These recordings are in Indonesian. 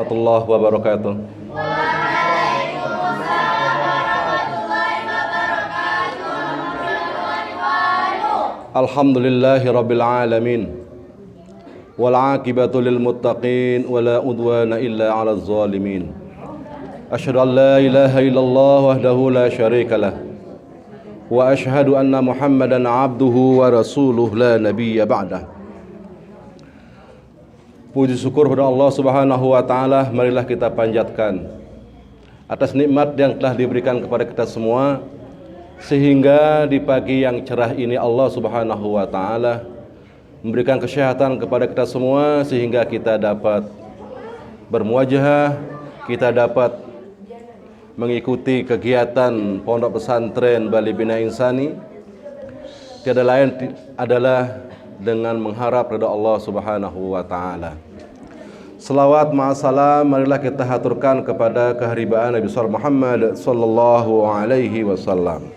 warahmatullahi wabarakatuh. Alhamdulillahi rabbil alamin. Wal aqibatu lil muttaqin wala udwana illa 'alal zalimin. Asyhadu an la ilaha illallah wahdahu la syarikalah. Wa asyhadu anna Muhammadan 'abduhu wa rasuluhu la nabiyya ba'dah. Puji syukur kepada Allah Subhanahu wa taala, marilah kita panjatkan atas nikmat yang telah diberikan kepada kita semua, sehingga di pagi yang cerah ini Allah Subhanahu wa taala memberikan kesehatan kepada kita semua, sehingga kita dapat bermuajahah, kita dapat mengikuti kegiatan Pondok Pesantren Bali Bina Insani. Tiada lain adalah dengan mengharap ridha Allah Subhanahu wa taala. Selawat ma'asalam marilah kita haturkan kepada keharibaan Nabi besar Muhammad sallallahu alaihi wasallam.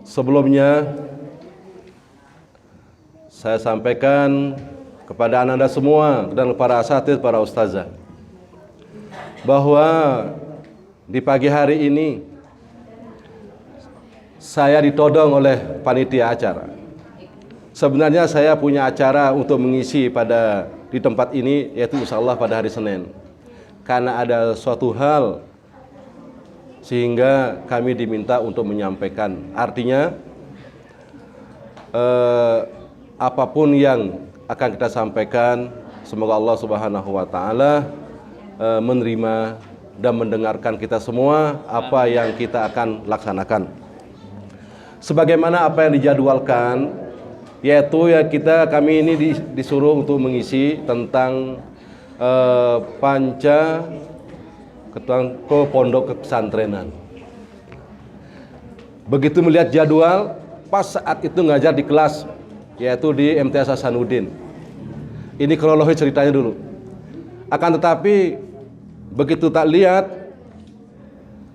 Sebelumnya saya sampaikan kepada anda semua dan para asatidz, para ustazah, bahwa di pagi hari ini saya ditodong oleh panitia acara. Sebenarnya saya punya acara untuk mengisi di tempat ini, yaitu insyaallah pada hari Senin. Karena ada suatu hal sehingga kami diminta untuk menyampaikan. Artinya apapun yang akan kita sampaikan, semoga Allah Subhanahu wa taala menerima dan mendengarkan kita semua apa yang kita akan laksanakan. Sebagaimana apa yang dijadwalkan, yaitu ya kami ini disuruh untuk mengisi tentang panca ke pondok pesantrenan. Begitu melihat jadwal, pas saat itu ngajar di kelas, yaitu di MTS Hasanuddin. Ini kronologi ceritanya dulu. Akan tetapi begitu tak lihat,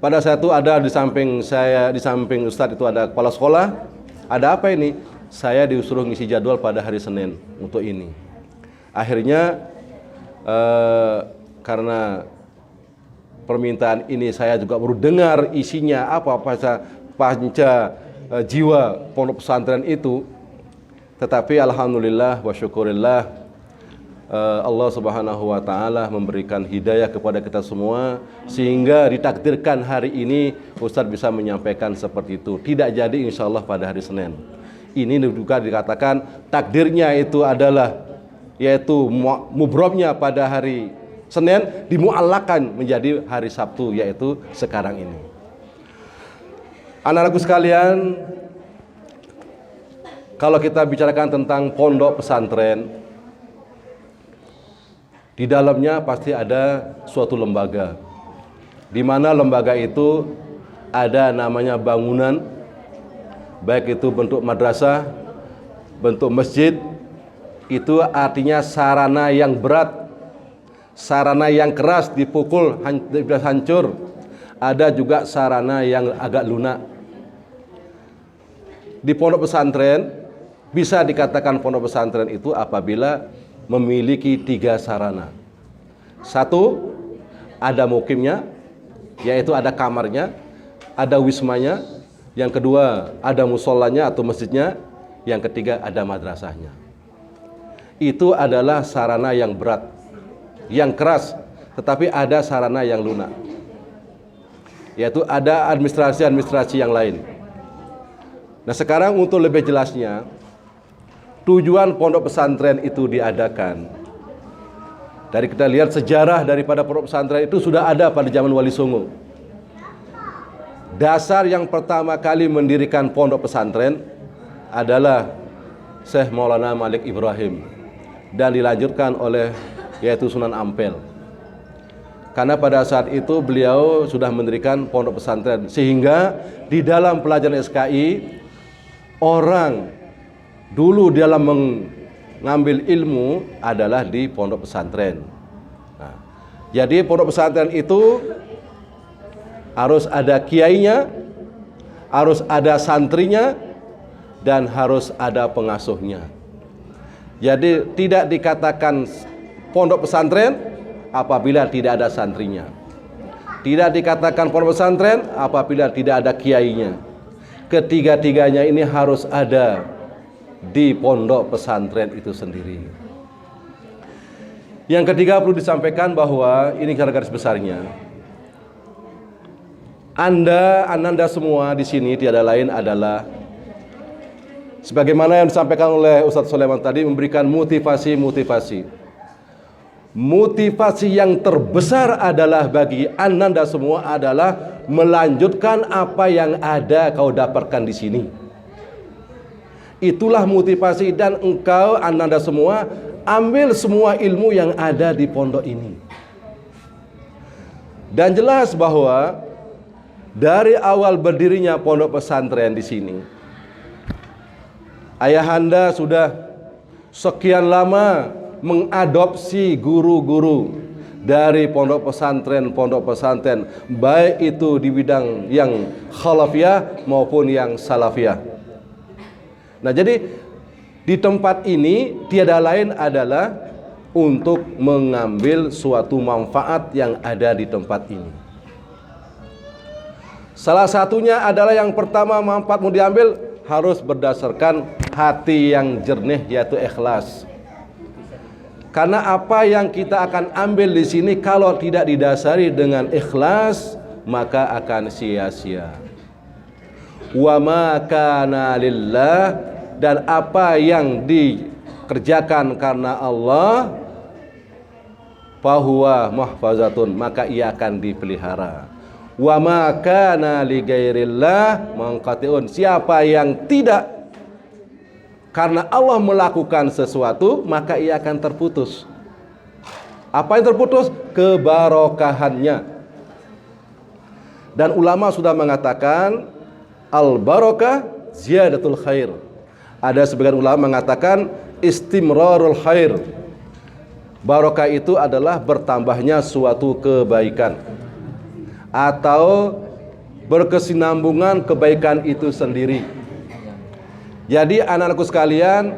pada saat itu ada di samping saya, di samping Ustadz itu ada kepala sekolah. Ada apa ini? Saya disuruh ngisi jadwal pada hari Senin untuk ini. Akhirnya karena permintaan ini saya juga baru dengar isinya apa panca jiwa pondok pesantren itu. Tetapi alhamdulillah wa syukurillah, Allah Subhanahu wa taala memberikan hidayah kepada kita semua, sehingga ditakdirkan hari ini Ustadz bisa menyampaikan seperti itu. Tidak jadi insyaallah pada hari Senin. Ini juga dikatakan takdirnya itu adalah, yaitu mubromnya pada hari Senin dimu'allakan menjadi hari Sabtu, yaitu sekarang ini. Anak-anakku sekalian, kalau kita bicarakan tentang pondok pesantren, di dalamnya pasti ada suatu lembaga, di mana lembaga itu ada namanya bangunan, baik itu bentuk madrasah, bentuk masjid. Itu artinya sarana yang berat, sarana yang keras, dipukul hancur. Ada juga sarana yang agak lunak. Di pondok pesantren, bisa dikatakan pondok pesantren itu apabila memiliki 3 sarana. 1, ada mukimnya, yaitu ada kamarnya, ada wismanya. Yang kedua, ada musolanya atau masjidnya. Yang ketiga, ada madrasahnya. Itu adalah sarana yang berat, yang keras, tetapi ada sarana yang lunak, yaitu ada administrasi-administrasi yang lain. Nah, sekarang untuk lebih jelasnya, tujuan pondok pesantren itu diadakan, dari kita lihat sejarah daripada pondok pesantren itu sudah ada pada zaman Wali Songo. Dasar yang pertama kali mendirikan pondok pesantren adalah Syekh Maulana Malik Ibrahim, dan dilanjutkan oleh yaitu Sunan Ampel. Karena pada saat itu beliau sudah mendirikan pondok pesantren, sehingga di dalam pelajaran SKI, orang dulu dalam mengambil ilmu adalah di pondok pesantren. Nah, jadi pondok pesantren itu harus ada kiainya, harus ada santrinya, dan harus ada pengasuhnya. Jadi tidak dikatakan pondok pesantren apabila tidak ada santrinya. Tidak dikatakan pondok pesantren apabila tidak ada kiainya. Ketiga-tiganya ini harus ada di pondok pesantren itu sendiri. Yang ketiga perlu disampaikan bahwa ini garis besarnya. Ananda semua di sini tiada lain adalah sebagaimana yang disampaikan oleh Ustadz Sulaiman tadi, memberikan motivasi. Motivasi yang terbesar adalah bagi Ananda semua adalah melanjutkan apa yang ada kau dapatkan di sini. Itulah motivasi, dan engkau Ananda semua ambil semua ilmu yang ada di pondok ini. Dan jelas bahwa dari awal berdirinya pondok pesantren di sini, ayahanda sudah sekian lama mengadopsi guru-guru dari pondok pesantren, baik itu di bidang yang khalafiyah maupun yang salafiyah. Nah, jadi di tempat ini tiada lain adalah untuk mengambil suatu manfaat yang ada di tempat ini. Salah satunya adalah yang pertama, manfaat mau diambil harus berdasarkan hati yang jernih, yaitu ikhlas. Karena apa yang kita akan ambil di sini kalau tidak didasari dengan ikhlas, maka akan sia-sia. Wa ma kana lillah, dan apa yang dikerjakan karena Allah, fahuwa mahfazatun, maka ia akan dipelihara. Wa ma kana li ghairillah manqatiun, siapa yang tidak karena Allah melakukan sesuatu, maka ia akan terputus. Apa yang terputus? Kebarokahannya. Dan ulama sudah mengatakan al barokah ziyadatul khair. Ada sebagian ulama mengatakan istimrarul khair. Barokah itu adalah bertambahnya suatu kebaikan atau berkesinambungan kebaikan itu sendiri. Jadi anak-anakku sekalian,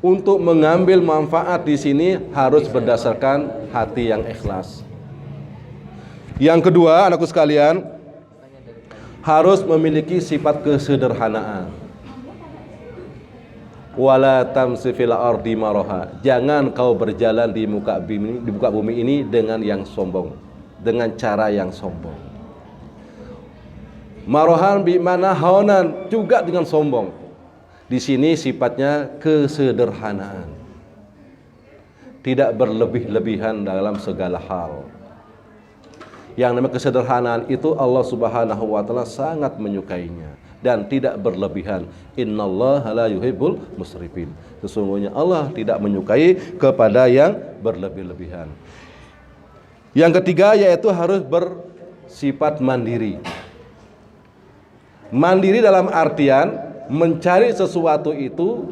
untuk mengambil manfaat di sini harus berdasarkan hati yang ikhlas. Yang kedua, anakku sekalian, harus memiliki sifat kesederhanaan. Wala tamsi fil ardi maraha, jangan kau berjalan di muka bumi ini dengan yang sombong, dengan cara yang sombong. Marohan bimana haonan, juga dengan sombong. Di sini sifatnya kesederhanaan, tidak berlebih-lebihan dalam segala hal. Yang namanya kesederhanaan itu Allah Subhanahu wa taala sangat menyukainya, dan tidak berlebihan. Innallaha la yuhibbul musrifin. Sesungguhnya Allah tidak menyukai kepada yang berlebih-lebihan. Yang ketiga yaitu harus bersifat mandiri. Mandiri dalam artian mencari sesuatu itu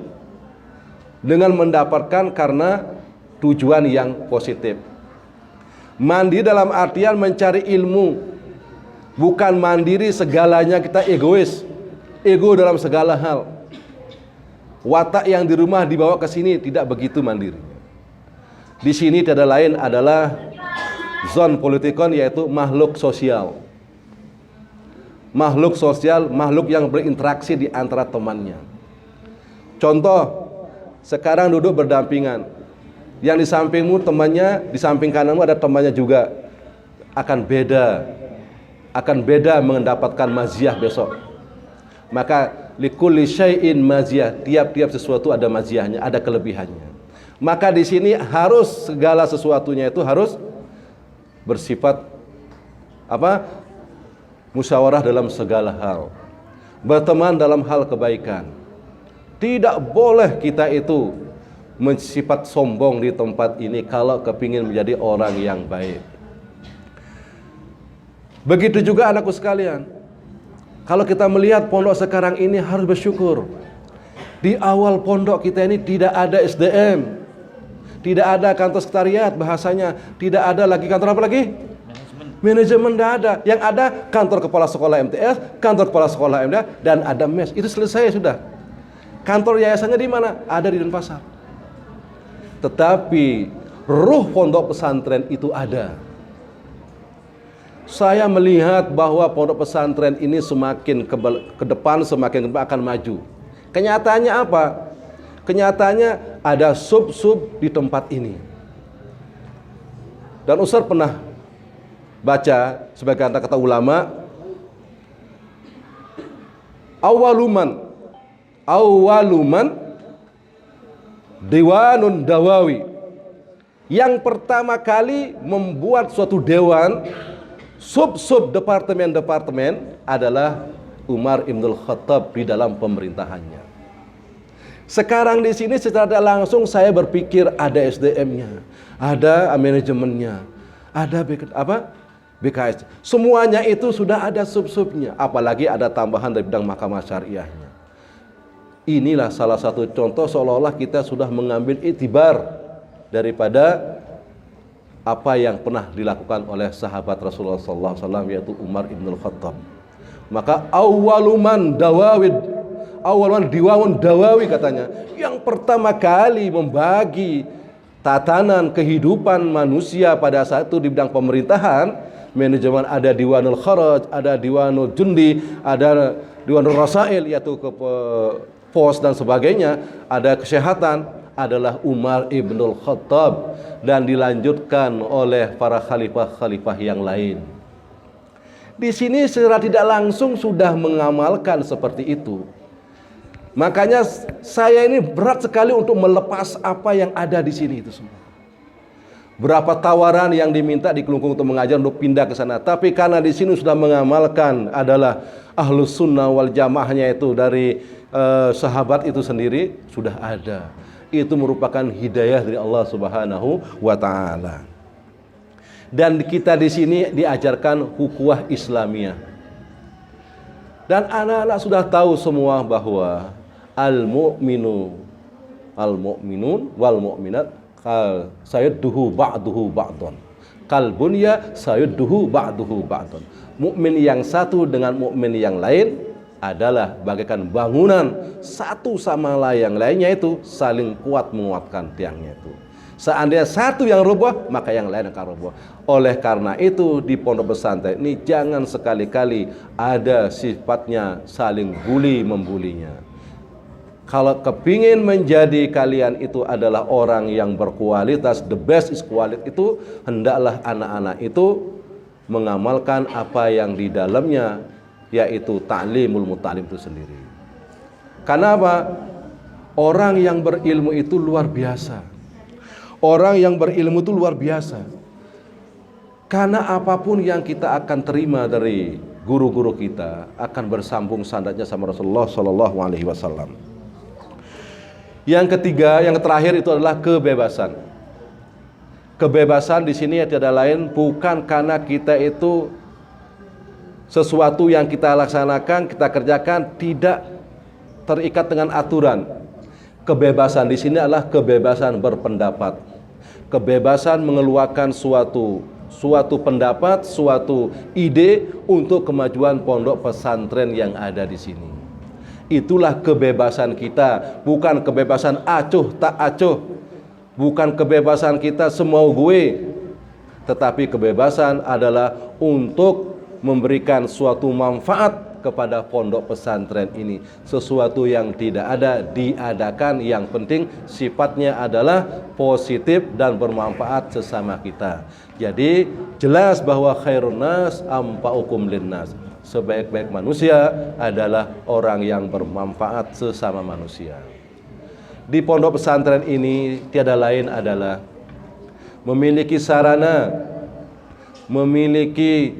dengan mendapatkan karena tujuan yang positif. Mandiri dalam artian mencari ilmu, bukan mandiri segalanya kita egois, ego dalam segala hal. Watak yang di rumah dibawa ke sini, tidak begitu mandiri. Di sini tiada lain adalah zon politikon, yaitu makhluk sosial. Makhluk sosial, makhluk yang berinteraksi di antara temannya. Contoh, sekarang duduk berdampingan. Yang di sampingmu temannya, di samping kananmu ada temannya juga. Akan beda mendapatkan maziyah besok. Maka likulli syai'in maziyah, tiap-tiap sesuatu ada maziyahnya, ada kelebihannya. Maka di sini harus segala sesuatunya itu harus bersifat apa? Musyawarah dalam segala hal, berteman dalam hal kebaikan. Tidak boleh kita itu bersifat sombong di tempat ini kalau kepingin menjadi orang yang baik. Begitu juga anakku sekalian, kalau kita melihat pondok sekarang ini harus bersyukur. Di awal pondok kita ini tidak ada SDM, tidak ada kantor sekretariat, bahasanya tidak ada lagi kantor apa lagi? Manajemen tidak ada. Yang ada kantor kepala sekolah MTS, kantor kepala sekolah MDA, dan ada mes. Itu selesai sudah. Kantor yayasannya di mana? Ada di Denpasar. tetapi ruh pondok pesantren itu ada. Saya melihat bahwa pondok pesantren ini semakin ke depan, semakin akan maju. Kenyataannya apa? Kenyataannya ada sub-sub di tempat ini. Dan Ustaz pernah baca sebagai kata ulama, awaluman Dewanun Dawawi. Yang pertama kali membuat suatu dewan, sub-sub departemen-departemen adalah Umar Ibnul Khattab di dalam pemerintahannya. Sekarang di sini secara tidak langsung saya berpikir ada SDM-nya, ada manajemennya, ada BKS. Semuanya itu sudah ada sub-subnya, apalagi ada tambahan dari bidang mahkamah syariahnya. Inilah salah satu contoh seolah-olah kita sudah mengambil itibar daripada apa yang pernah dilakukan oleh sahabat Rasulullah SAW, yaitu Umar Ibnul Khattab. Maka awaluman diwaun dawawi katanya, yang pertama kali membagi tatanan kehidupan manusia pada saat itu di bidang pemerintahan, manajemen, ada Diwanul Kharaj, ada Diwanul Jundi, ada Diwanul Rasail, yaitu pos dan sebagainya, ada kesehatan, adalah Umar Ibnul Khattab, dan dilanjutkan oleh para khalifah-khalifah yang lain. Di sini secara tidak langsung sudah mengamalkan seperti itu. Makanya saya ini berat sekali untuk melepas apa yang ada di sini itu semua. Berapa tawaran yang diminta di Kelungkung untuk mengajar untuk pindah ke sana, tapi karena di sini sudah mengamalkan adalah Ahlus Sunnah wal Jamaahnya itu dari sahabat itu sendiri sudah ada. Itu merupakan hidayah dari Allah Subhanahu wa taala. Dan kita di sini diajarkan ukhuwah Islamiyah. Dan anak-anak sudah tahu semua bahwa al-mu'minun wal mu'minat sayudduhu ba'duhu ba'dun. Kalbunya sayudduhu ba'duhu ba'dun. Mukmin yang satu dengan mukmin yang lain adalah bagaikan bangunan, satu sama lain yang lainnya itu saling kuat menguatkan tiangnya itu. Seandainya satu yang roboh, maka yang lain akan roboh. Oleh karena itu di pondok pesantren ini jangan sekali-kali ada sifatnya saling bully membulinya. Kalau kepingin menjadi kalian itu adalah orang yang berkualitas, the best is quality, itu hendaklah anak-anak itu mengamalkan apa yang di dalamnya, yaitu ta'limul muta'lim itu sendiri. Karena apa? Orang yang berilmu itu luar biasa. Orang yang berilmu itu luar biasa. Karena apapun yang kita akan terima dari guru-guru kita akan bersambung sandatnya sama Rasulullah Shallallahu Alaihi Wasallam. Yang ketiga, yang terakhir itu adalah kebebasan. Kebebasan di sini tiada lain bukan karena kita itu sesuatu yang kita laksanakan, kita kerjakan tidak terikat dengan aturan. Kebebasan di sini adalah kebebasan berpendapat, kebebasan mengeluarkan suatu pendapat, suatu ide untuk kemajuan pondok pesantren yang ada di sini. Itulah kebebasan kita, bukan kebebasan acuh tak acuh, bukan kebebasan kita semau gue, tetapi kebebasan adalah untuk memberikan suatu manfaat kepada pondok pesantren ini. Sesuatu yang tidak ada diadakan, yang penting sifatnya adalah positif dan bermanfaat sesama kita. Jadi jelas bahwa khairun nas anfa'ukum linnas. Sebaik-baik manusia adalah orang yang bermanfaat sesama manusia. Di pondok pesantren ini tiada lain adalah memiliki sarana, memiliki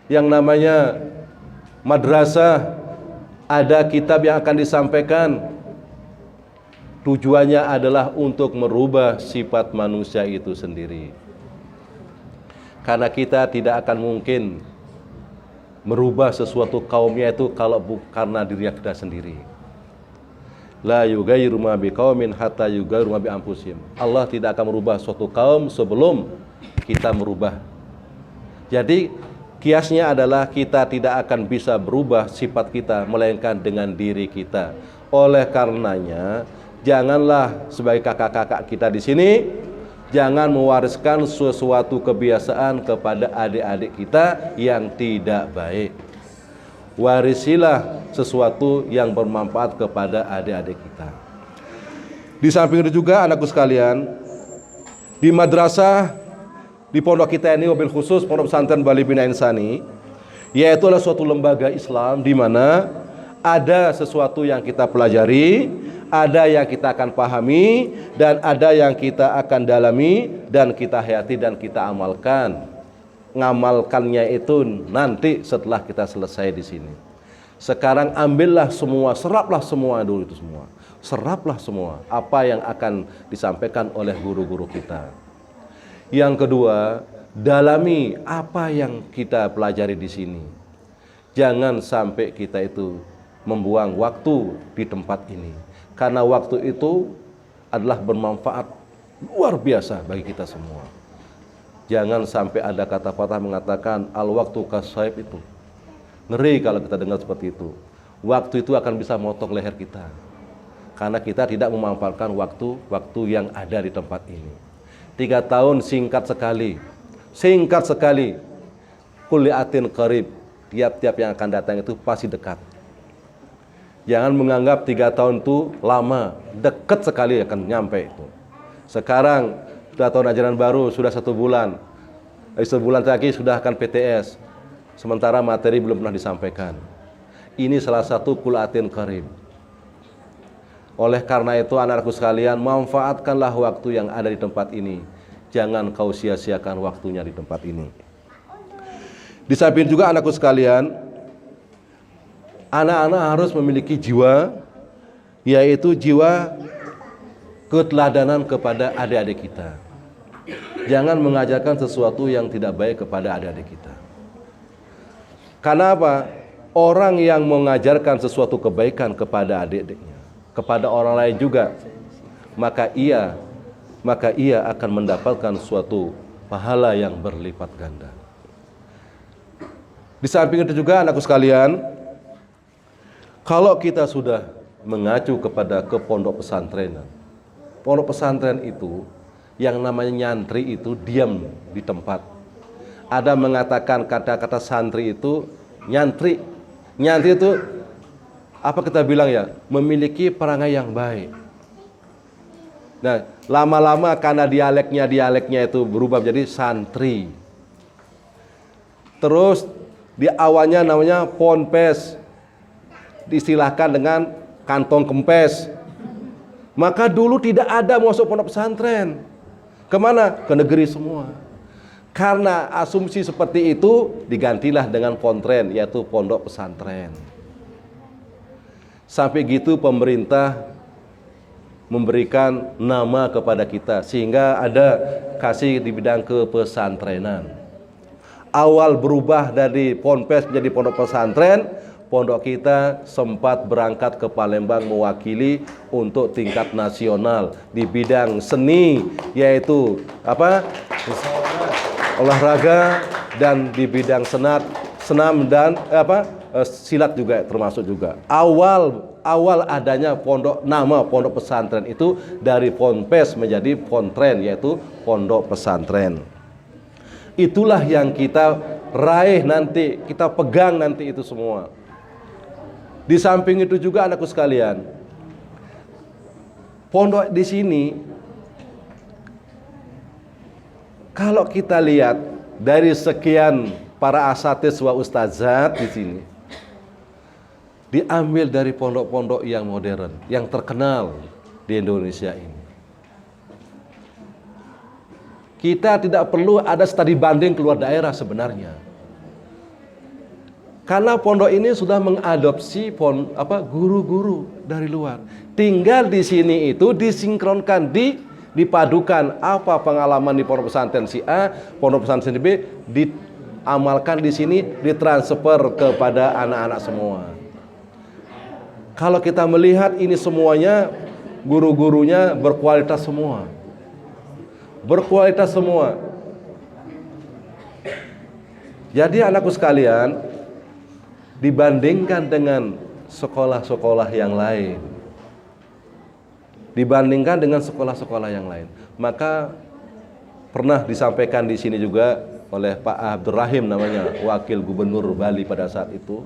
yang namanya madrasah, ada kitab yang akan disampaikan. Tujuannya adalah untuk merubah sifat manusia itu sendiri. Karena kita tidak akan mungkin merubah sesuatu kaumnya itu kalau bukan karena diri kita sendiri. La yughayyiru ma biqaumin hatta yughayyiru ma bi anfusihim. Allah tidak akan merubah suatu kaum sebelum kita merubah. Jadi kiasnya adalah kita tidak akan bisa berubah sifat kita melainkan dengan diri kita. Oleh karenanya Janganlah sebagai kakak-kakak kita di sini, jangan mewariskan sesuatu kebiasaan kepada adik-adik kita yang tidak baik. Warisilah sesuatu yang bermanfaat kepada adik-adik kita. Di samping itu juga anakku sekalian, di madrasah, di pondok kita ini, wabil khusus Pondok Pesantren Bali Bina Insani, yaitu adalah suatu lembaga Islam di mana ada sesuatu yang kita pelajari, ada yang kita akan pahami, dan ada yang kita akan dalami, dan kita hayati, dan kita amalkan. Ngamalkannya itu nanti setelah kita selesai di sini. Sekarang ambillah semua, seraplah semua dulu itu semua. Seraplah semua apa yang akan disampaikan oleh guru-guru kita. Yang kedua, dalami apa yang kita pelajari di sini. Jangan sampai kita itu membuang waktu di tempat ini. Karena waktu itu adalah bermanfaat luar biasa bagi kita semua. Jangan sampai ada kata-kata mengatakan al-waktu kasaib itu. Ngeri kalau kita dengar seperti itu. Waktu itu akan bisa motong leher kita. Karena kita tidak memanfaatkan waktu yang ada di tempat ini. 3 tahun singkat sekali. Singkat sekali. Kuliatin qarib. Tiap-tiap yang akan datang itu pasti dekat. Jangan menganggap 3 tahun itu lama, dekat sekali akan nyampe itu. Sekarang sudah tahun ajaran baru, sudah 1 bulan. Sebulan lagi sudah akan PTS. Sementara materi belum pernah disampaikan. Ini salah satu kuliatin qarib. Oleh karena itu anak-anakku sekalian, manfaatkanlah waktu yang ada di tempat ini. Jangan kau sia-siakan waktunya di tempat ini. Di samping juga anakku sekalian, anak-anak harus memiliki jiwa, yaitu jiwa keteladanan kepada adik-adik kita. Jangan mengajarkan sesuatu yang tidak baik kepada adik-adik kita. Karena apa? Orang yang mengajarkan sesuatu kebaikan kepada adik-adiknya, kepada orang lain juga, maka ia akan mendapatkan suatu pahala yang berlipat ganda. Di samping itu juga anakku sekalian, kalau kita sudah mengacu kepada ke pondok pesantren, pondok pesantren itu yang namanya nyantri itu diam di tempat. Ada mengatakan kata-kata santri itu nyantri. Nyantri itu apa kita bilang ya? Memiliki perangai yang baik. Nah, lama-lama karena dialeknya itu berubah menjadi santri. Terus di awalnya namanya ponpes, diistilahkan dengan kantong kempes. Maka dulu tidak ada masuk pondok pesantren. Kemana? Ke negeri semua. Karena asumsi seperti itu digantilah dengan pontren, yaitu pondok pesantren. Sampai gitu pemerintah memberikan nama kepada kita, sehingga ada kasih di bidang kepesantrenan. Awal berubah dari ponpes menjadi pondok pesantren, pondok kita sempat berangkat ke Palembang mewakili untuk tingkat nasional di bidang seni, yaitu apa? Olahraga, dan di bidang senam dan silat juga termasuk juga. Awal adanya nama pondok pesantren itu dari ponpes menjadi pontren, yaitu pondok pesantren. Itulah yang kita raih nanti, kita pegang nanti itu semua. Di samping itu juga anakku sekalian, pondok di sini kalau kita lihat dari sekian para asatiz wa ustazat di sini, diambil dari pondok-pondok yang modern, yang terkenal di Indonesia ini. Kita tidak perlu ada studi banding keluar daerah sebenarnya. Karena pondok ini sudah mengadopsi guru-guru dari luar. Tinggal di sini itu disinkronkan, dipadukan apa pengalaman di pondok pesantren si A, pondok pesantren si B, diamalkan di sini, ditransfer kepada anak-anak semua. Kalau kita melihat ini semuanya, guru-gurunya berkualitas semua. Berkualitas semua. Jadi anakku sekalian, dibandingkan dengan sekolah-sekolah yang lain, dibandingkan dengan sekolah-sekolah yang lain. Maka pernah disampaikan di sini juga oleh Pak Abdurrahim namanya, Wakil Gubernur Bali pada saat itu,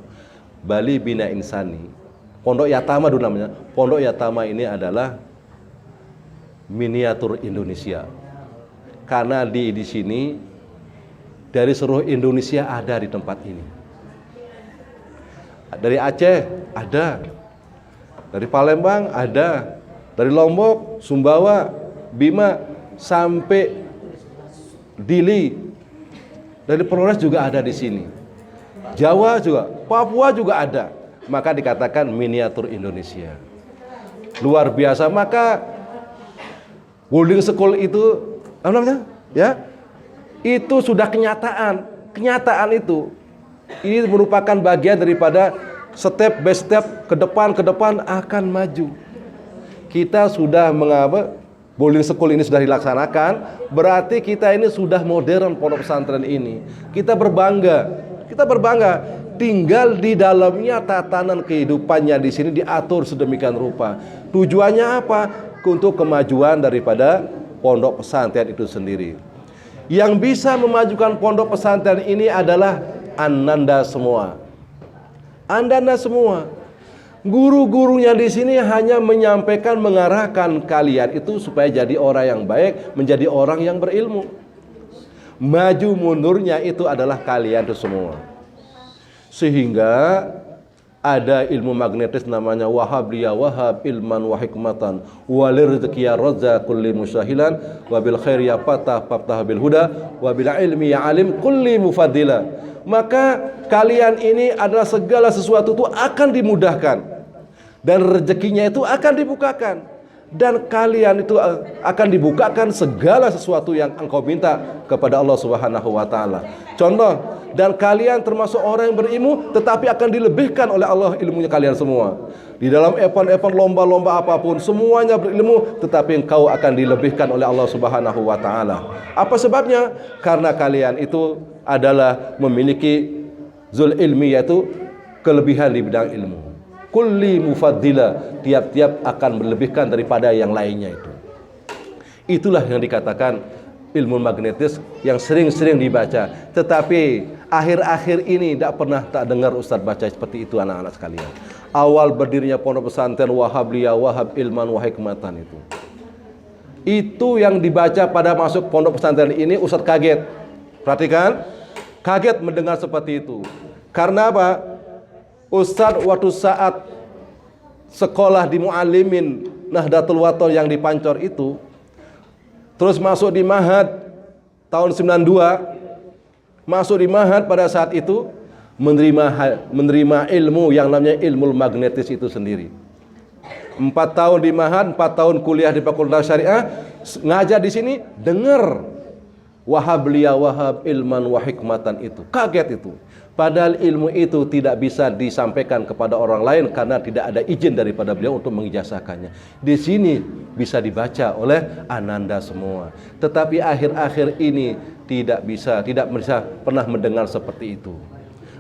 Bali Bina Insani. Pondok Yatama dulu namanya. Pondok Yatama ini adalah miniatur Indonesia. Karena di sini dari seluruh Indonesia ada di tempat ini. Dari Aceh ada, dari Palembang ada, dari Lombok, Sumbawa, Bima sampai Dili, dari Flores juga ada di sini. Jawa juga, Papua juga ada. Maka dikatakan miniatur Indonesia. Luar biasa. Maka boarding school itu apa namanya? Ya. Itu sudah kenyataan. Kenyataan itu ini merupakan bagian daripada step by step ke depan akan maju. Kita sudah mengapa? Boarding school ini sudah dilaksanakan, berarti kita ini sudah modern pondok pesantren ini. Kita berbangga tinggal di dalamnya tatanan kehidupannya di sini diatur sedemikian rupa. Tujuannya apa? Untuk kemajuan daripada pondok pesantren itu sendiri. Yang bisa memajukan pondok pesantren ini adalah Ananda semua. Anda semua. Guru-gurunya di sini hanya menyampaikan, mengarahkan kalian itu supaya jadi orang yang baik, menjadi orang yang berilmu. Maju mundurnya itu adalah kalian itu semua. Sehingga ada ilmu magnetis namanya wahab liya wahab ilman wa hikmatan walir rizqiya razza kulli musyahilan wa bil khairi ya fatah bil huda wa bil ilmi ya alim kulli mufaddila. Maka kalian ini adalah segala sesuatu itu akan dimudahkan dan rezekinya itu akan dibukakan, dan kalian itu akan dibukakan segala sesuatu yang engkau minta kepada Allah Subhanahu wa taala. Contoh, dan kalian termasuk orang yang berilmu tetapi akan dilebihkan oleh Allah ilmunya kalian semua. Di dalam event-event lomba-lomba apapun semuanya berilmu, tetapi engkau akan dilebihkan oleh Allah Subhanahu wa taala. Apa sebabnya? Karena kalian itu adalah memiliki zul ilmi, yaitu kelebihan di bidang ilmu. Kulli mufaddila, tiap-tiap akan melebihkan daripada yang lainnya itu. Itulah yang dikatakan ilmu magnetis yang sering-sering dibaca. Tetapi akhir-akhir ini tak dengar Ustadz baca seperti itu anak-anak sekalian. Awal berdirinya pondok pesantren Wahab liya wahab ilman wa hikmatan itu yang dibaca pada masuk pondok pesantren ini, Ustadz kaget. Perhatikan, kaget mendengar seperti itu. Karena apa? Ustadz waktu saat sekolah di Muallimin Nahdlatul Wathon yang di Pancor itu, terus masuk di Mahad tahun 92, masuk di Mahad pada saat itu menerima ilmu yang namanya ilmu magnetis itu sendiri. 4 tahun di Mahad, 4 tahun kuliah di Fakultas Syariah, ngajar di sini, dengar wahab liya wahab ilman wa hikmatan itu. Kaget itu. Padahal ilmu itu tidak bisa disampaikan kepada orang lain karena tidak ada izin daripada beliau untuk mengijazahkannya. Di sini bisa dibaca oleh Ananda semua. Tetapi akhir-akhir ini tidak bisa pernah mendengar seperti itu.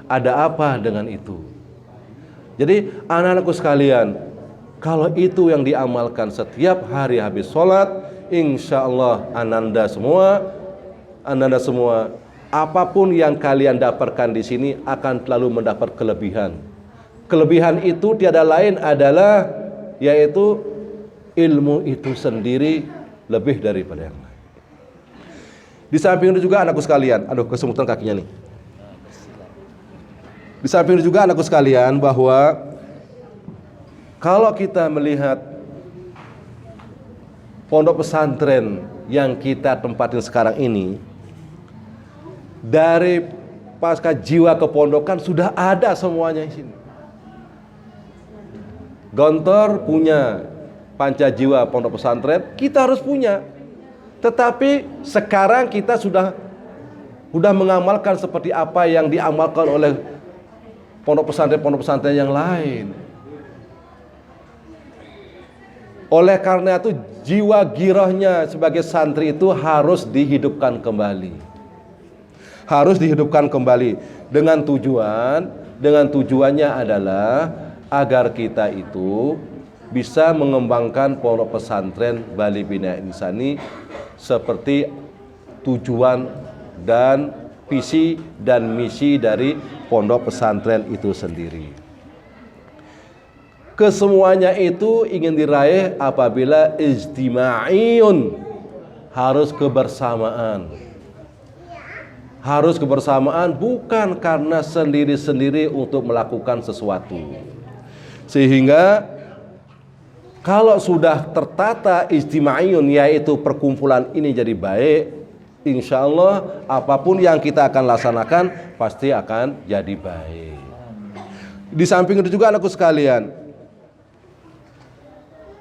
Ada apa dengan itu? Jadi anak-anakku sekalian, kalau itu yang diamalkan setiap hari habis sholat, insya Allah Ananda semua, apapun yang kalian dapatkan di sini akan selalu mendapat kelebihan. Kelebihan itu tiada lain adalah yaitu ilmu itu sendiri lebih daripada yang lain. Di samping itu juga anakku sekalian, kesemutan kakinya nih. Di samping itu juga anakku sekalian bahwa kalau kita melihat pondok pesantren yang kita tempatin sekarang ini, dari pasca jiwa kepondokan sudah ada semuanya di sini. Gontor punya panca jiwa pondok pesantren, kita harus punya. Tetapi sekarang kita sudah mengamalkan seperti apa yang diamalkan oleh pondok pesantren yang lain. Oleh karena itu jiwa girahnya sebagai santri itu harus dihidupkan kembali. Harus dihidupkan kembali dengan tujuannya adalah agar kita itu bisa mengembangkan pondok pesantren Bali Bina Insani seperti tujuan dan visi dan misi dari pondok pesantren itu sendiri. Kesemuanya itu ingin diraih apabila ijtima'iyun, harus kebersamaan. Harus kebersamaan bukan karena sendiri-sendiri untuk melakukan sesuatu. Sehingga kalau sudah tertata ijtima'iyun, yaitu perkumpulan ini jadi baik, insya Allah apapun yang kita akan laksanakan pasti akan jadi baik. Di samping itu juga anakku sekalian,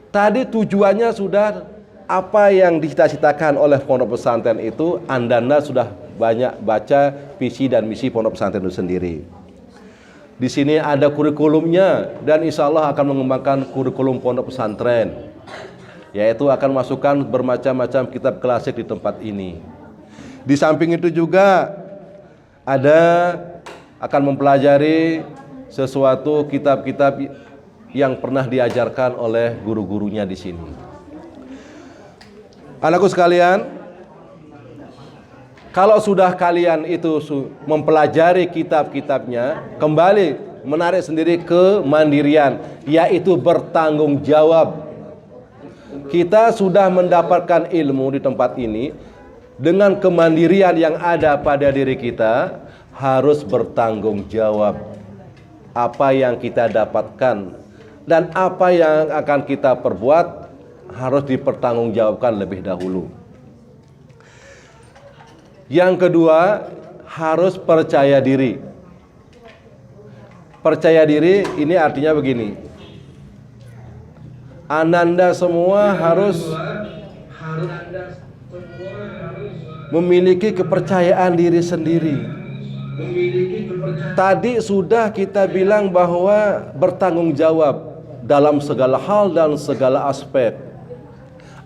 tadi tujuannya sudah apa yang dicita-citakan oleh pondok pesantren itu, Anda sudah banyak baca visi dan misi pondok pesantren itu sendiri. Di sini ada kurikulumnya dan insya Allah akan mengembangkan kurikulum pondok pesantren, yaitu akan masukkan bermacam-macam kitab klasik di tempat ini. Di samping itu juga akan mempelajari sesuatu kitab-kitab yang pernah diajarkan oleh guru-gurunya di sini. Anakku sekalian, kalau sudah kalian itu mempelajari kitab-kitabnya, kembali menarik sendiri kemandirian, yaitu bertanggung jawab. Kita sudah mendapatkan ilmu di tempat ini, dengan kemandirian yang ada pada diri kita, harus bertanggung jawab apa yang kita dapatkan dan apa yang akan kita perbuat harus dipertanggungjawabkan lebih dahulu. Yang kedua, harus percaya diri. Percaya diri ini artinya begini, Ananda semua harus memiliki kepercayaan diri sendiri. Tadi sudah kita bilang bahwa bertanggung jawab dalam segala hal dan segala aspek.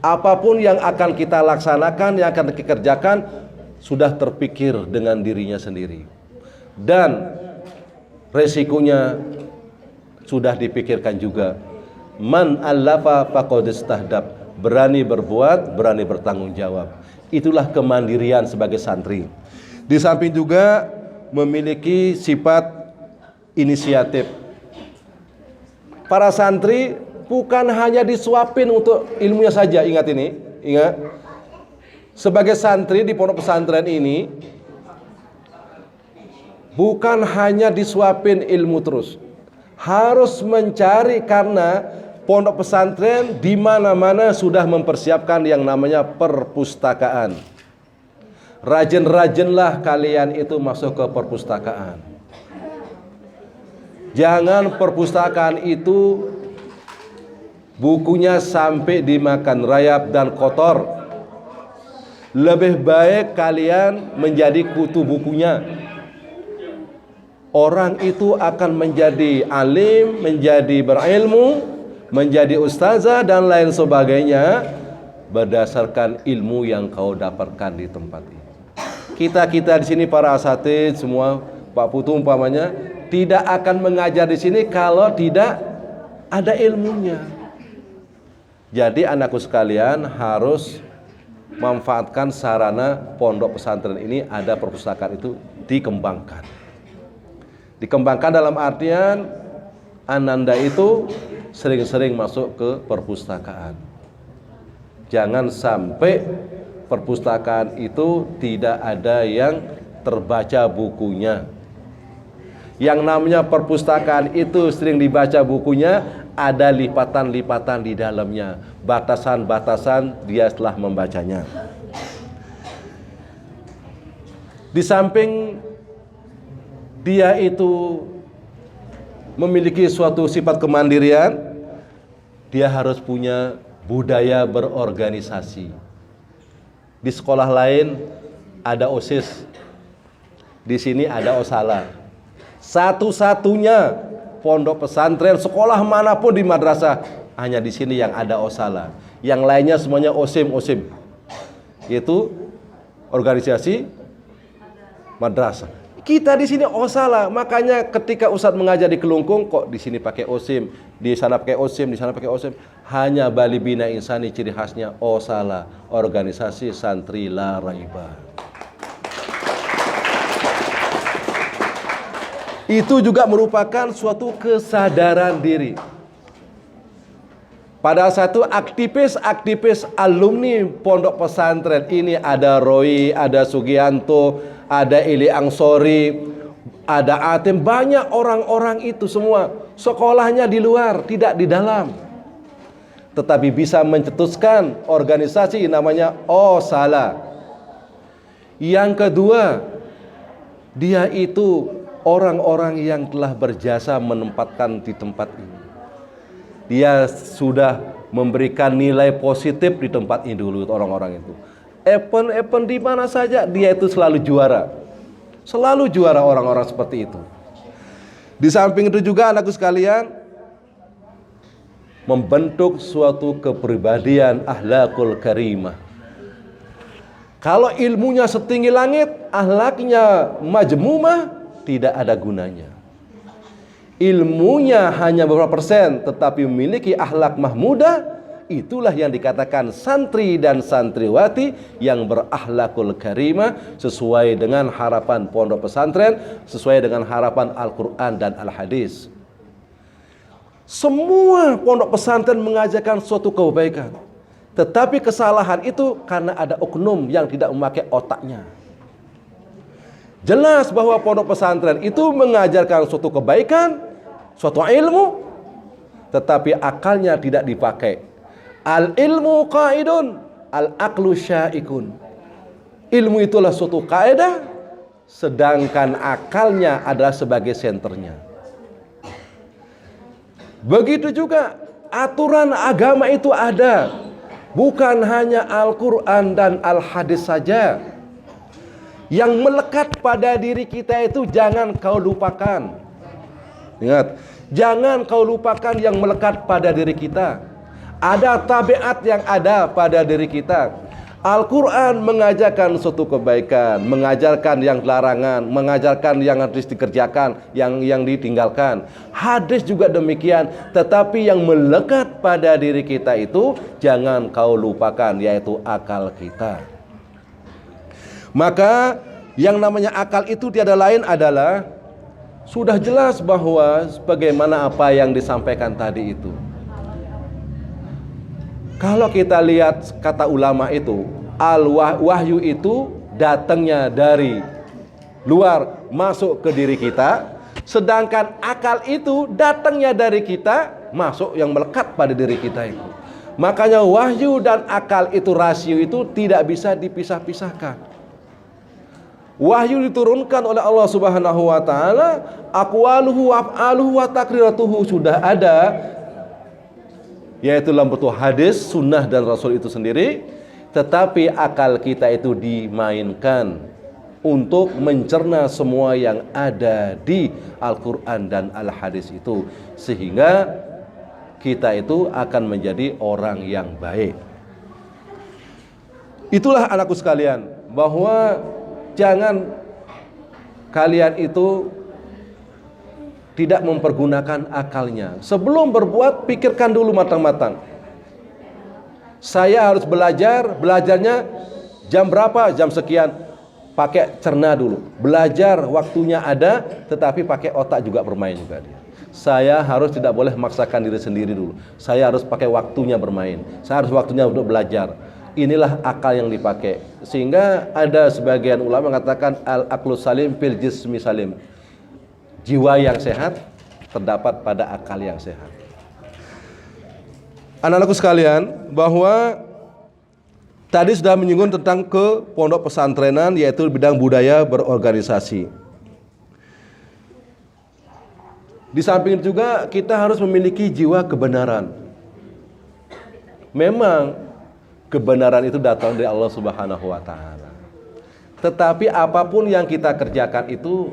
Apapun yang akan kita laksanakan, yang akan kita kerjakan, sudah terpikir dengan dirinya sendiri. Dan resikonya sudah dipikirkan juga. Man allafa faqad istahdab. Berani berbuat, berani bertanggung jawab. Itulah kemandirian sebagai santri. Di samping juga memiliki sifat inisiatif. Para santri bukan hanya disuapin untuk ilmunya saja, ingat ini, ingat. Sebagai santri di pondok pesantren ini bukan hanya disuapin ilmu terus, harus mencari, karena pondok pesantren di mana-mana sudah mempersiapkan yang namanya perpustakaan. Rajin-rajinlah kalian itu masuk ke perpustakaan. Jangan perpustakaan itu bukunya sampai dimakan rayap dan kotor. Lebih baik kalian menjadi kutu bukunya. Orang itu akan menjadi alim, menjadi berilmu, menjadi ustazah dan lain sebagainya berdasarkan ilmu yang kau dapatkan di tempat ini. Kita di sini para asatidz semua, Pak Putu umpamanya, tidak akan mengajar di sini kalau tidak ada ilmunya. Jadi anakku sekalian harus manfaatkan sarana pondok pesantren ini, ada perpustakaan itu dikembangkan. Dikembangkan dalam artian Ananda itu sering-sering masuk ke perpustakaan. Jangan sampai perpustakaan itu tidak ada yang terbaca bukunya. Yang namanya perpustakaan itu sering dibaca bukunya, ada lipatan-lipatan di dalamnya, batasan-batasan dia setelah membacanya. Di samping dia itu memiliki suatu sifat kemandirian, dia harus punya budaya berorganisasi. Di sekolah lain ada OSIS, di sini ada OSALA. Satu-satunya pondok pesantren, sekolah manapun di madrasah, hanya di sini yang ada OSALA. Yang lainnya semuanya OSIM, yaitu organisasi madrasah. Kita di sini salah. Makanya ketika Ustadz mengajar di Kelungkung, kok di sini pakai OSIM, di sana pakai OSIM, di sana pakai OSIM. Hanya Bali Bina Insani ciri khasnya salah. Organisasi santri la raiba. Itu juga merupakan suatu kesadaran diri. Pada satu aktivis alumni pondok pesantren ini ada Roy, ada Sugianto, ada Ili Angsori, ada Atem, banyak orang-orang itu semua sekolahnya di luar, tidak di dalam. Tetapi bisa mencetuskan organisasi namanya salah. Yang kedua, dia itu orang-orang yang telah berjasa menempatkan di tempat ini. Dia sudah memberikan nilai positif di tempat ini dulu orang-orang itu. Event di mana saja dia itu selalu juara. Selalu juara orang-orang seperti itu. Di samping itu juga anakku sekalian, membentuk suatu kepribadian akhlakul karimah. Kalau ilmunya setinggi langit, akhlaknya majmumah, tidak ada gunanya. Ilmunya hanya beberapa persen tetapi memiliki akhlak mahmudah, itulah yang dikatakan santri dan santriwati yang berakhlakul karimah, sesuai dengan harapan pondok pesantren, sesuai dengan harapan Al-Quran dan Al-Hadis. Semua pondok pesantren mengajarkan suatu kebaikan, tetapi kesalahan itu karena ada oknum yang tidak memakai otaknya. Jelas bahwa pondok pesantren itu mengajarkan suatu kebaikan, suatu ilmu, tetapi akalnya tidak dipakai. Al ilmu qaidun, al aqlu syaikun. Ilmu itulah suatu kaidah, sedangkan akalnya adalah sebagai senternya. Begitu juga aturan agama itu ada, bukan hanya Al-Quran dan Al-Hadis saja. Yang melekat pada diri kita itu jangan kau lupakan. Ingat, jangan kau lupakan yang melekat pada diri kita. Ada tabiat yang ada pada diri kita. Al-Quran mengajarkan suatu kebaikan, mengajarkan yang larangan, mengajarkan yang harus dikerjakan, yang ditinggalkan. Hadis juga demikian. Tetapi yang melekat pada diri kita itu jangan kau lupakan, yaitu akal kita. Maka yang namanya akal itu tiada lain adalah sudah jelas bahwa bagaimana apa yang disampaikan tadi itu. Kalau kita lihat kata ulama itu, wahyu itu datangnya dari luar masuk ke diri kita, sedangkan akal itu datangnya dari kita masuk yang melekat pada diri kita itu. Makanya wahyu dan akal itu rasio itu tidak bisa dipisah-pisahkan. Wahyu diturunkan oleh Allah Subhanahu wa taala, aqwaluhu wa af'aluhu wa taqriratuhu sudah ada, yaitu dalam bentuk hadis, sunnah dan rasul itu sendiri. Tetapi akal kita itu dimainkan untuk mencerna semua yang ada di Al-Quran dan Al-Hadis itu, sehingga kita itu akan menjadi orang yang baik. Itulah anakku sekalian, bahwa jangan kalian itu tidak mempergunakan akalnya. Sebelum berbuat, pikirkan dulu matang-matang. Saya harus belajarnya jam berapa? Jam sekian. Pakai cerna dulu. Belajar waktunya ada, tetapi pakai otak juga bermain juga dia. Saya harus tidak boleh memaksakan diri sendiri dulu. Saya harus pakai waktunya bermain. Saya harus waktunya untuk belajar. Inilah akal yang dipakai. Sehingga ada sebagian ulama mengatakan al-aqlu salim fil jismi salim. Jiwa yang sehat terdapat pada akal yang sehat. Anak-anakku sekalian, bahwa tadi sudah menyinggung tentang ke pondok pesantrenan, yaitu bidang budaya berorganisasi. Di samping itu juga kita harus memiliki jiwa kebenaran. Memang kebenaran itu datang dari Allah Subhanahu wa taala. Tetapi apapun yang kita kerjakan itu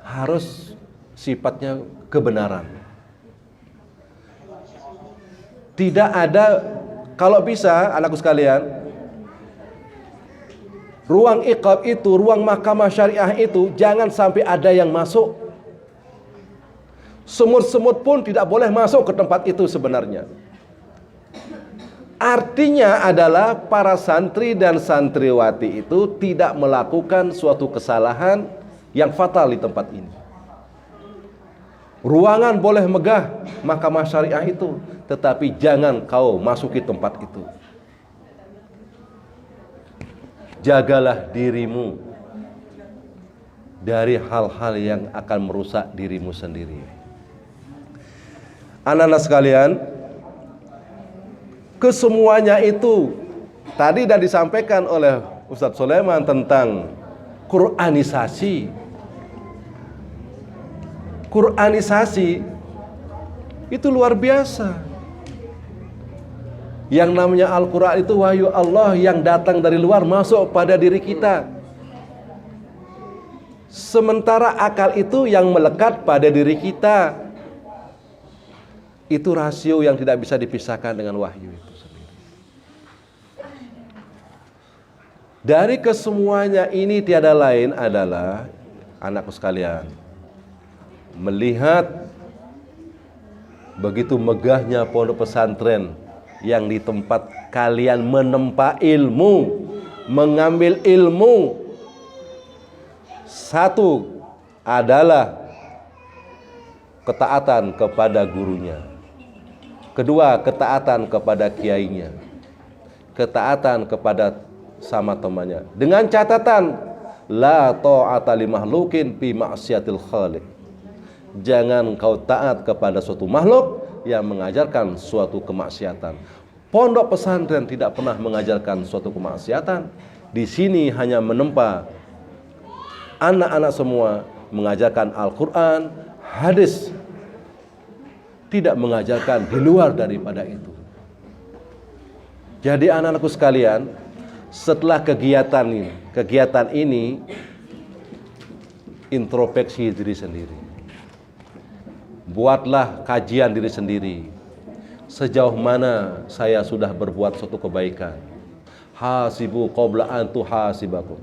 harus sifatnya kebenaran. Tidak ada, kalau bisa anakku sekalian, ruang iqab itu, ruang mahkamah syariah itu, jangan sampai ada yang masuk. Semut-semut pun tidak boleh masuk ke tempat itu sebenarnya. Artinya adalah para santri dan santriwati itu tidak melakukan suatu kesalahan yang fatal di tempat ini. Ruangan boleh megah mahkamah syariah itu, tetapi jangan kau masuki tempat itu. Jagalah dirimu dari hal-hal yang akan merusak dirimu sendiri. Anak-anak sekalian, kesemuanya itu tadi sudah disampaikan oleh Ustadz Sulaiman tentang Quranisasi. Quranisasi itu luar biasa. Yang namanya Al-Quran itu wahyu Allah yang datang dari luar masuk pada diri kita. Sementara akal itu yang melekat pada diri kita. Itu rasio yang tidak bisa dipisahkan dengan wahyu itu sendiri. Dari kesemuanya ini tiada lain adalah, anakku sekalian, melihat begitu megahnya pondok pesantren yang di tempat kalian menempa ilmu, mengambil ilmu. Satu adalah ketaatan kepada gurunya. Kedua, ketaatan kepada kiainya. Ketaatan kepada sama temannya. Dengan catatan, la ta'ata li makhlukin fi ma'siyatil khaliq. Jangan kau taat kepada suatu makhluk yang mengajarkan suatu kemaksiatan. Pondok pesantren tidak pernah mengajarkan suatu kemaksiatan. Di sini hanya menempa anak-anak semua mengajarkan Al-Quran, hadis, tidak mengajarkan di luar daripada itu. Jadi anak-anakku sekalian, setelah kegiatan ini introspeksi diri sendiri. Buatlah kajian diri sendiri. Sejauh mana saya sudah berbuat suatu kebaikan. Hasibu qabla an tuhasibakum.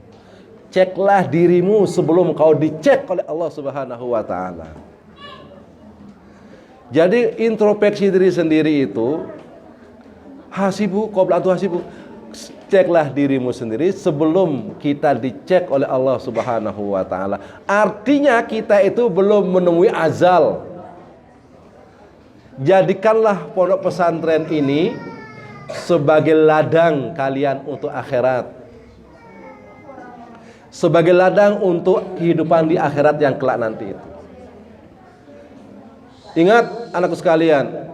Ceklah dirimu sebelum kau dicek oleh Allah Subhanahu wa taala. Jadi introspeksi diri sendiri itu, hasibu qabla an tuhasibu. Ceklah dirimu sendiri sebelum kita dicek oleh Allah Subhanahu wa taala. Artinya kita itu belum menemui azal. Jadikanlah pondok pesantren ini sebagai ladang kalian untuk akhirat. Sebagai ladang untuk kehidupan di akhirat yang kelak nanti itu. Ingat anakku sekalian,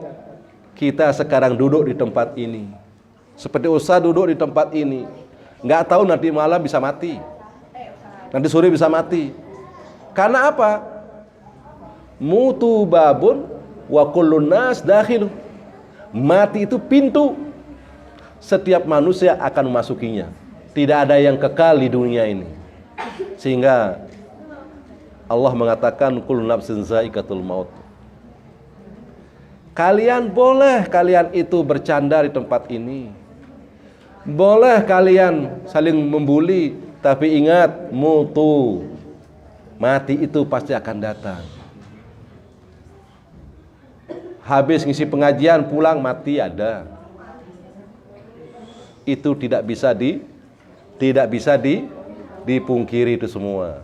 kita sekarang duduk di tempat ini. Seperti Ustaz duduk di tempat ini. Nggak tahu nanti malam bisa mati. Nanti sore bisa mati. Karena apa? Mutu babun wa kullun nas dakhilu. Mati itu pintu. Setiap manusia akan memasukinya. Tidak ada yang kekal di dunia ini. Sehingga Allah mengatakan kullu nafsin za'iqatul maut. Kalian itu bercanda di tempat ini. Boleh kalian saling membuli, tapi ingat, mutu. Mati itu pasti akan datang. Habis ngisi pengajian pulang mati ada. Itu tidak bisa dipungkiri itu semua.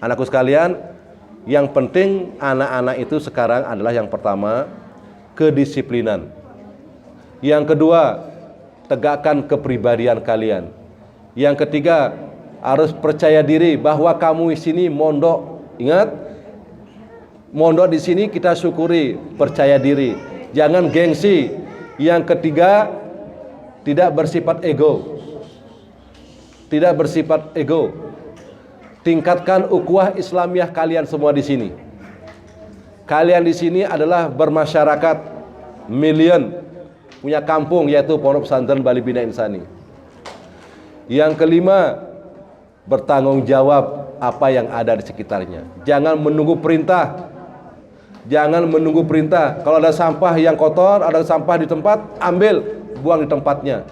Anakku sekalian, yang penting anak-anak itu sekarang adalah yang pertama kedisiplinan. Yang kedua, tegakkan kepribadian kalian. Yang ketiga, harus percaya diri bahwa kamu di sini mondok. Ingat, mondok di sini kita syukuri, percaya diri, jangan gengsi. Yang ketiga, tidak bersifat ego. Tidak bersifat ego. Tingkatkan ukhuwah Islamiyah kalian semua di sini. Kalian di sini adalah bermasyarakat million, punya kampung yaitu Pondok Pesantren Bali Bina Insani. Yang kelima, bertanggung jawab apa yang ada di sekitarnya. Jangan menunggu perintah. Jangan menunggu perintah. Kalau ada sampah yang kotor, ada sampah di tempat, ambil, buang di tempatnya.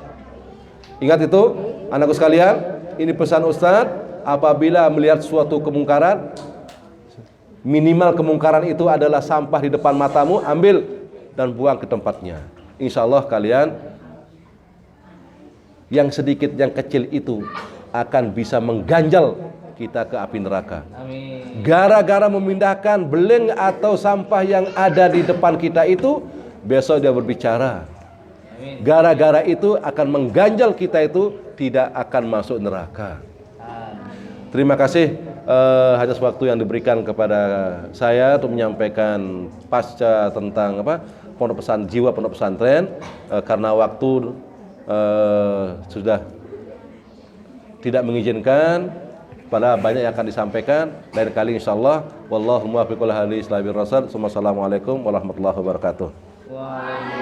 Ingat itu, anakku sekalian. ini pesan Ustadz, apabila melihat suatu kemungkaran, minimal kemungkaran itu adalah sampah di depan matamu, ambil dan buang ke tempatnya. Insya Allah kalian yang sedikit, yang kecil itu akan bisa mengganjal kita ke api neraka. Amin. Gara-gara memindahkan beleng atau sampah yang ada di depan kita itu, besok dia berbicara. Amin. Gara-gara itu akan mengganjal kita itu tidak akan masuk neraka. Terima kasih atas waktu yang diberikan kepada saya untuk menyampaikan pasca tentang pondok pesantren, jiwa pondok pesantren. Karena waktu sudah tidak mengizinkan, pada banyak yang akan disampaikan. Lain kali insyaallah. Wallahu muwaffiq li aqwamit thoriq. Wassalamualaikum warahmatullahi wabarakatuh. Waalaikumsalam.